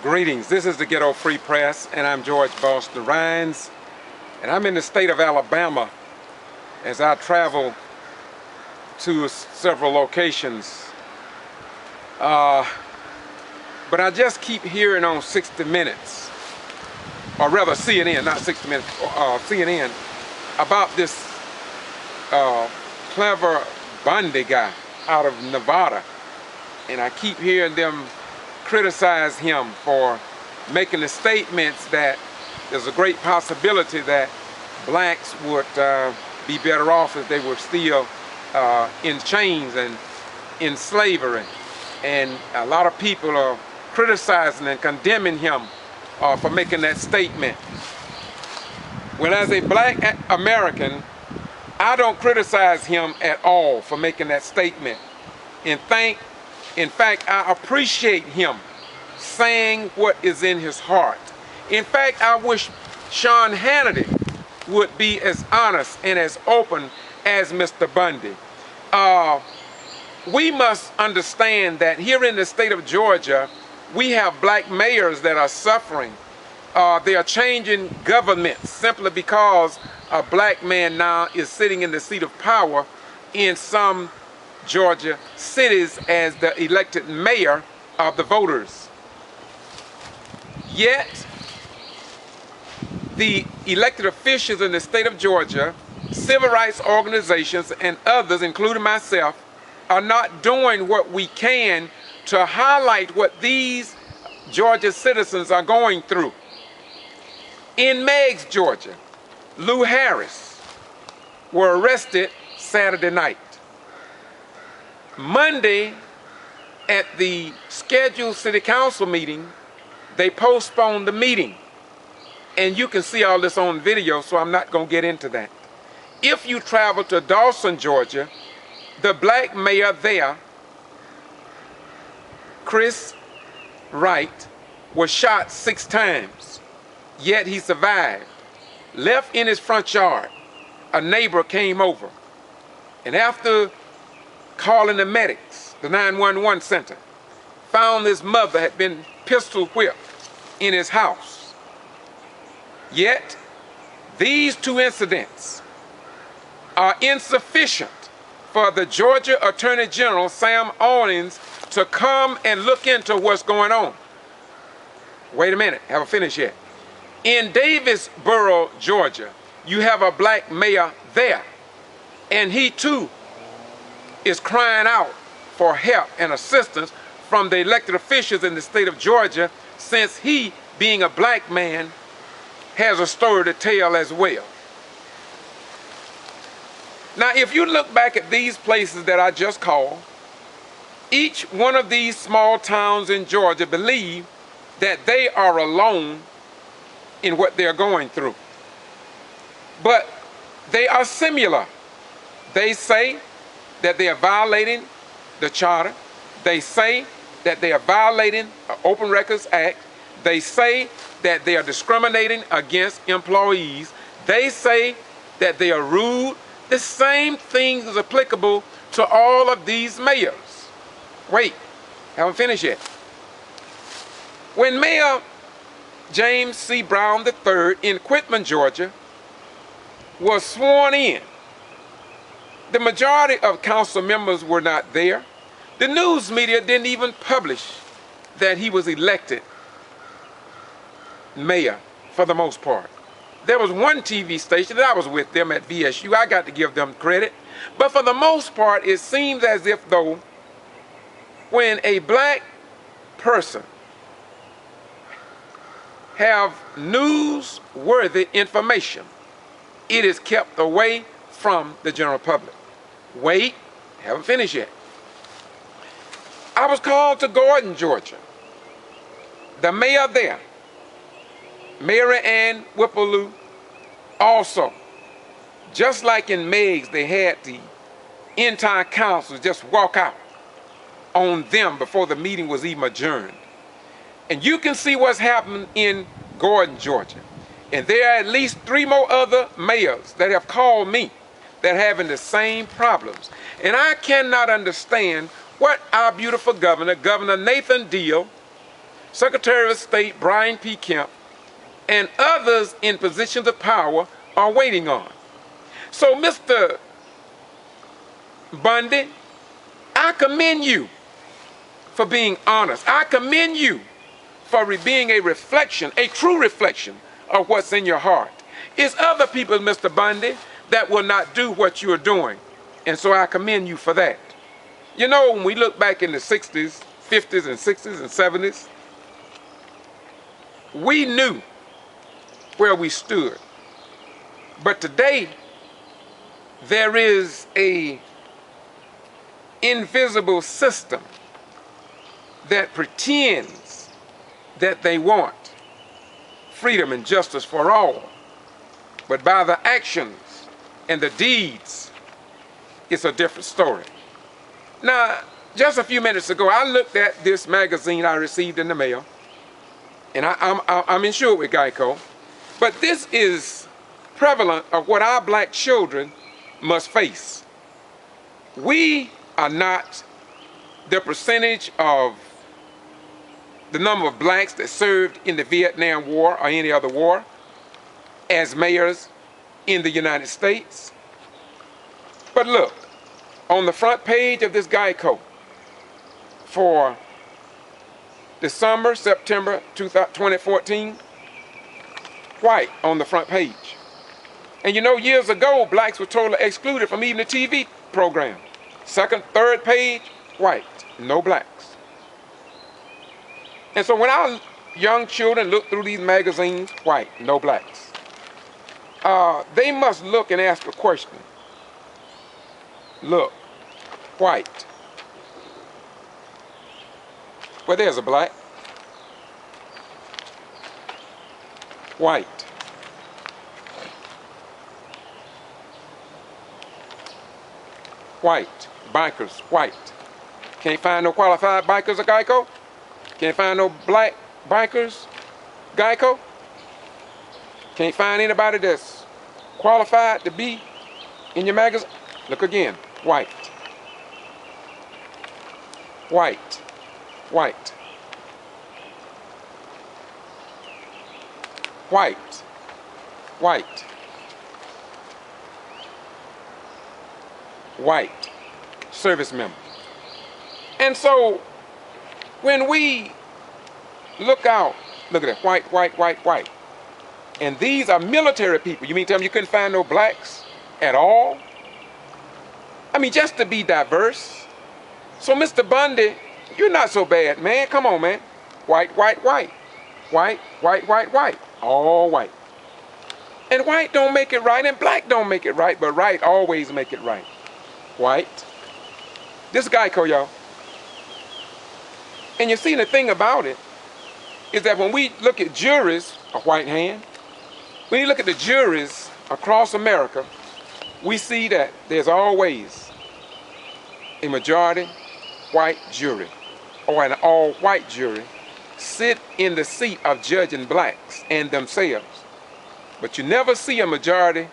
Greetings, this is the Ghetto Free Press, and I'm George Boston Rhines, and I'm in the state of Alabama as I travel to several locations. But I just keep hearing on 60 Minutes, or rather CNN, not 60 Minutes, CNN, about this Cliver Bundy guy out of Nevada. And I keep hearing them criticize him for making the statements that there's a great possibility that blacks would be better off if they were still in chains and in slavery. And a lot of people are criticizing and condemning him for making that statement. Well, as a black American, I don't criticize him at all for making that statement. In fact, I appreciate him saying what is in his heart. In fact, I wish Sean Hannity would be as honest and as open as Mr. Bundy. We must understand that here in the state of Georgia, we have black mayors that are suffering. They are changing governments simply because a black man now is sitting in the seat of power in some Georgia cities as the elected mayor of the voters. Yet, the elected officials in the state of Georgia, civil rights organizations, and others, including myself, are not doing what we can to highlight what these Georgia citizens are going through. In Meigs, Georgia, Lou Harris were arrested Saturday night. Monday, at the scheduled city council meeting, they postponed the meeting. And you can see all this on video, so I'm not going to get into that. If you travel to Dawson, Georgia, the black mayor there, Chris Wright, was shot 6 times, yet he survived. Left in his front yard, a neighbor came over, and after calling the medics, the 911 center, found his mother had been pistol whipped in his house. Yet, these 2 incidents are insufficient for the Georgia Attorney General, Sam Owens, to come and look into what's going on. Wait a minute, haven't finished yet. In Davisboro, Georgia, you have a black mayor there, and he too is crying out for help and assistance from the elected officials in the state of Georgia, since he, being a black man, has a story to tell as well. Now, if you look back at these places that I just called, each one of these small towns in Georgia believe that they are alone in what they're going through. But they are similar. They say that they are violating the charter. They say that they are violating the Open Records Act. They say that they are discriminating against employees. They say that they are rude. The same thing is applicable to all of these mayors. Wait, haven't finished yet. When Mayor James C. Brown III in Quitman, Georgia, was sworn in, the majority of council members were not there. The news media didn't even publish that he was elected mayor for the most part. There was one TV station that I was with them at VSU. I got to give them credit. But for the most part, it seems as if though when a black person have newsworthy information, it is kept away from the general public. Wait, haven't finished yet. I was called to Gordon, Georgia. The mayor there, Mary Ann Whippleloo, also, just like in Meigs, they had the entire council just walk out on them before the meeting was even adjourned. And you can see what's happening in Gordon, Georgia. And there are at least 3 more other mayors that have called me that are having the same problems. And I cannot understand what our beautiful governor, Governor Nathan Deal, Secretary of State Brian P. Kemp, and others in positions of power are waiting on. So, Mr. Bundy, I commend you for being honest. I commend you for being a reflection, a true reflection of what's in your heart. It's other people, Mr. Bundy, that will not do what you are doing. And so I commend you for that. You know, when we look back in the 60s, 50s and 60s and 70s, we knew where we stood. But today, there is a invisible system that pretends that they want freedom and justice for all. But by the actions and the deeds, it's a different story. Now, just a few minutes ago, I looked at this magazine I received in the mail, and I'm insured with Geico, but this is prevalent of what our black children must face. We are not the percentage of the number of blacks that served in the Vietnam War or any other war as mayors in the United States. But look, on the front page of this Geico for December, September 2014, white on the front page. And you know, years ago, blacks were totally excluded from even the TV program. Second, third page, white, no blacks. And so when our young children look through these magazines, white, no blacks, they must look and ask a question. Look, white. Well, there's a black. White. White. Bikers, white. Can't find no qualified bikers at Geico? Can't find no black bikers, Geico? Can't find anybody that's qualified to be in your magazine? Look again, white. White. White. White. White. White. Service member. And so, when we look out, look at that, white, white, white, white. And these are military people. You mean tell me you couldn't find no blacks at all? I mean, just to be diverse. So, Mr. Bundy, you're not so bad, man. Come on, man. White, white, white. White, white, white, white. All white. And white don't make it right, and black don't make it right, but right always make it right. White. This Geico, y'all. And you see, the thing about it is that when we look at juries, a white hand, when you look at the juries across America, we see that there's always a majority white jury or an all-white jury sit in the seat of judging blacks and themselves. But you never see a majority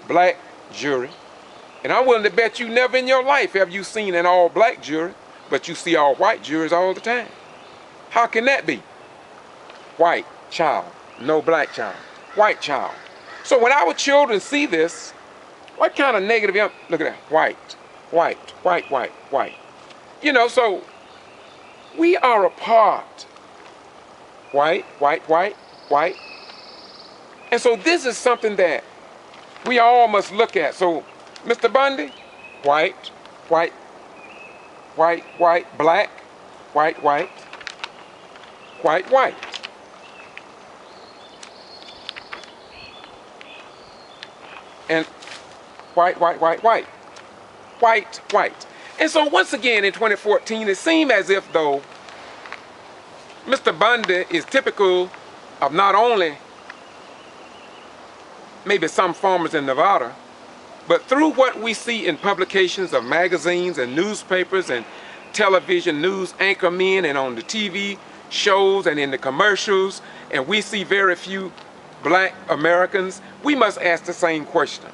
black jury. And I'm willing to bet you never in your life have you seen an all-black jury, but you see all-white juries all the time. How can that be? White child, no black child. White child. So when our children see this, what kind of negative, look at that, white, white, white, white, white. You know, so we are a part. White, white, white, white. And so this is something that we all must look at. So, Mr. Bundy, white, white, white, white, black, white, white, white, white. And white, white, white, white, white, white. And so once again in 2014, it seemed as if though Mr. Bundy is typical of not only maybe some farmers in Nevada, but through what we see in publications of magazines and newspapers and television news anchormen and on the TV shows and in the commercials, and we see very few black Americans, we must ask the same question.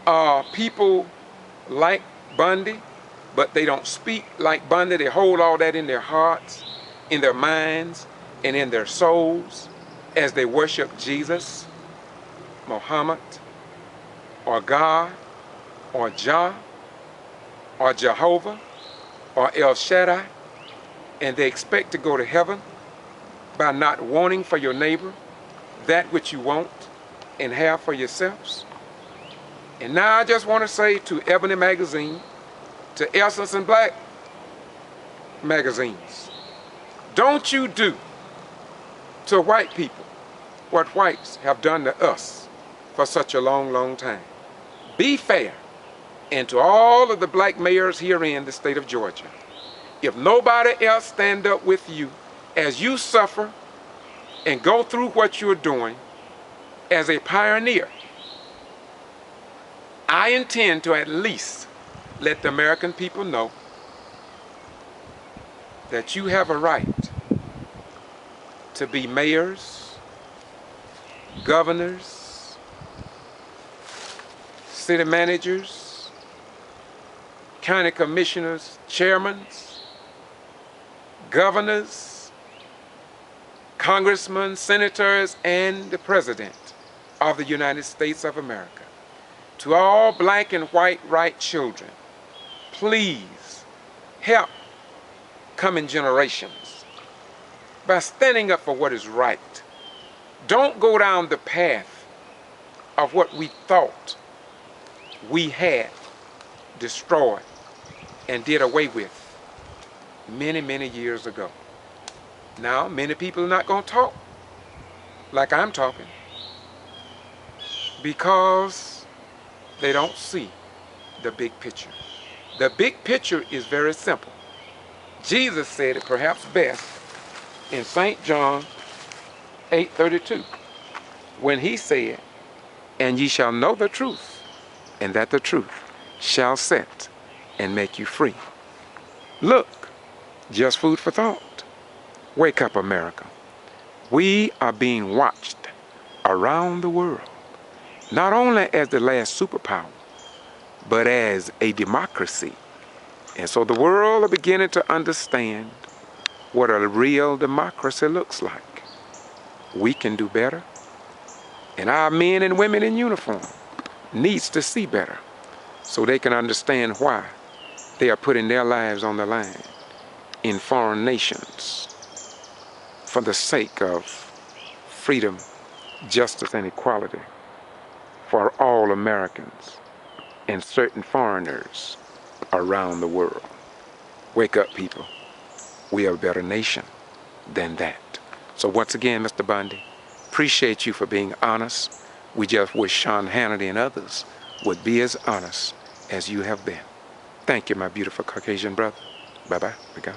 Are people like Bundy but they don't speak like Bundy. They hold all that in their hearts, in their minds, and in their souls as they worship Jesus, Muhammad, or God, or Jah, or Jehovah, or El Shaddai, and they expect to go to heaven by not wanting for your neighbor that which you want and have for yourselves. And now I just want to say to Ebony Magazine, to Essence and Black magazines, don't you do to white people what whites have done to us for such a long, long time. Be fair. And to all of the black mayors here in the state of Georgia, if nobody else stand up with you as you suffer and go through what you're doing as a pioneer, I intend to at least let the American people know that you have a right to be mayors, governors, city managers, county commissioners, chairmen, governors, congressmen, senators, and the President of the United States of America. To all black and white right children, please help coming generations by standing up for what is right. Don't go down the path of what we thought we had destroyed and did away with many, many years ago. Now, many people are not going to talk like I'm talking because they don't see the big picture. The big picture is very simple. Jesus said it perhaps best in St. John 8:32 when he said, "And ye shall know the truth, and that the truth shall set and make you free." Look, just food for thought. Wake up, America. We are being watched around the world, not only as the last superpower, but as a democracy. And so the world are beginning to understand what a real democracy looks like. We can do better, and our men and women in uniform needs to see better so they can understand why they are putting their lives on the line in foreign nations for the sake of freedom, justice, and equality for all Americans and certain foreigners around the world. Wake up, people. We are a better nation than that. So once again, Mr. Bundy, appreciate you for being honest. We just wish Sean Hannity and others would be as honest as you have been. Thank you, my beautiful Caucasian brother. Bye-bye. We go.